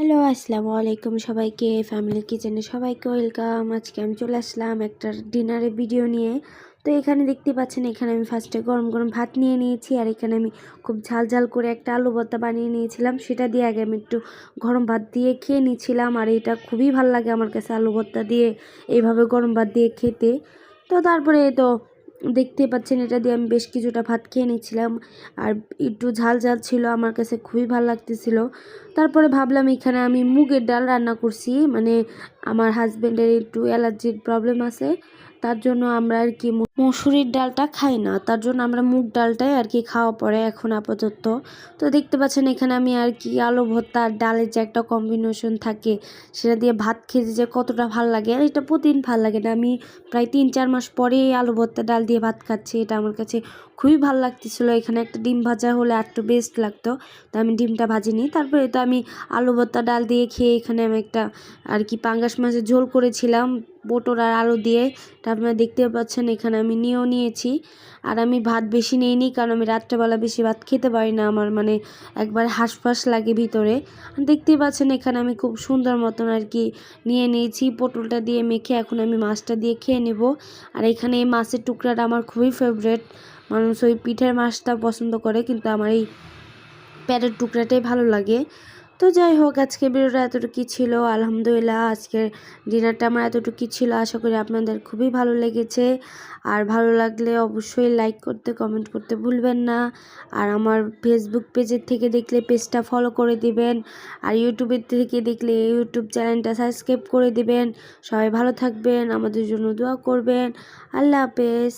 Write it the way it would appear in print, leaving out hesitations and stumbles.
Hello, আসসালামু আলাইকুম সবাইকে। ফ্যামিলি কিচেনে সবাইকে ওয়েলকাম। আজকে আমি চলে আসলাম একটা ডিনারের ভিডিও নিয়ে। তো এখানে দেখতে পাচ্ছেন, এখানে আমি ফার্স্টে গরম গরম ভাত নিয়ে নিয়েছি, আর এখানে আমি খুব ঝাল ঝাল করে একটা আলু ভর্তা বানিয়ে নিয়েছিলাম। সেটা দিয়ে আগে আমি একটু গরম ভাত দিয়ে খেয়ে নিয়েছিলাম, আর এটা খুবই ভালো লাগে আমার কাছে আলু ভর্তা দিয়ে এইভাবে গরম ভাত দিয়ে খেতে। তো তারপরে তো দেখতে পাচ্ছেন, এটা দিয়ে আমি বেশ কিছুটা ভাত খেয়ে নিচ্ছিলাম, আর একটু ঝাল ঝাল ছিল, আমার কাছে খুবই ভালো লাগতেছিল। তারপরে ভাবলাম এখানে আমি মুগের ডাল রান্না করছি, মানে আমার হাজব্যান্ডের একটু অ্যালার্জির প্রবলেম আছে, তার জন্য আমরা আর কি মসুরির ডালটা খাই না, তার জন্য আমরা মুগ ডালটাই আর কি খাওয়া পড়ে এখন আপাতত। তো দেখতে পাচ্ছেন এখানে আমি আর কি আলু ভর্তা আর ডালের যে একটা কম্বিনেশন থাকে, সেটা দিয়ে ভাত খেতে যে কতটা ভাল লাগে, আর এটা প্রতিদিন ভাল লাগে না। আমি প্রায় 3-4 মাস পরে আলু ভর্তা ডাল দিয়ে ভাত খাচ্ছি, এটা আমার কাছে খুবই ভালো লাগতেছিল। এখানে একটা ডিম ভাজা হলে আর একটু বেস্ট লাগতো, তো আমি ডিমটা ভাজিনি। তারপরে তো আমি আলু ভর্তা ডাল দিয়ে খেয়ে এখানে আমি একটা আর কি পাঙ্গাস মাছের ঝোল করেছিলাম পটল আর আলু দিয়ে। আপনারা দেখতে পাচ্ছেন এখানে আমি নিয়েছি, আর আমি ভাত বেশি নিইনি, কারণ আমি রাত্রেবেলা বেশি ভাত খেতে পারি না, আমার মানে একবার হাঁসফাঁস লাগে ভিতরে। দেখতেই পাচ্ছেন এখানে আমি খুব সুন্দর মতন আর কি নিয়ে নিয়েছি, পটলটা দিয়ে মেখে এখন আমি মাছটা দিয়ে খেয়ে নেব। আর এখানে এই মাছের টুকরাটা আমার খুবই ফেভারেট। মানুষ ওই পিঠের মাছটা পছন্দ করে, কিন্তু আমার এই প্যারের টুকরাটাই ভালো লাগে। তো যাই হোক, আজকে ভিডিওটা এতটুকুই ছিল। আলহামদুলিল্লাহ, আজকের ডিনারটা আমার এতটুকুই ছিল। আশা করি আপনাদের খুবই ভালো লেগেছে, আর ভালো লাগলে অবশ্যই লাইক করতে, কমেন্ট করতে ভুলবেন না। আর আমার ফেসবুক পেজের থেকে দেখলে পেজটা ফলো করে দিবেন, আর ইউটিউবের থেকে দেখলে ইউটিউব চ্যানেলটা সাবস্ক্রাইব করে দিবেন। সবাই ভালো থাকবেন, আমাদের জন্য দোয়া করবেন। আল্লাহ হাফেজ।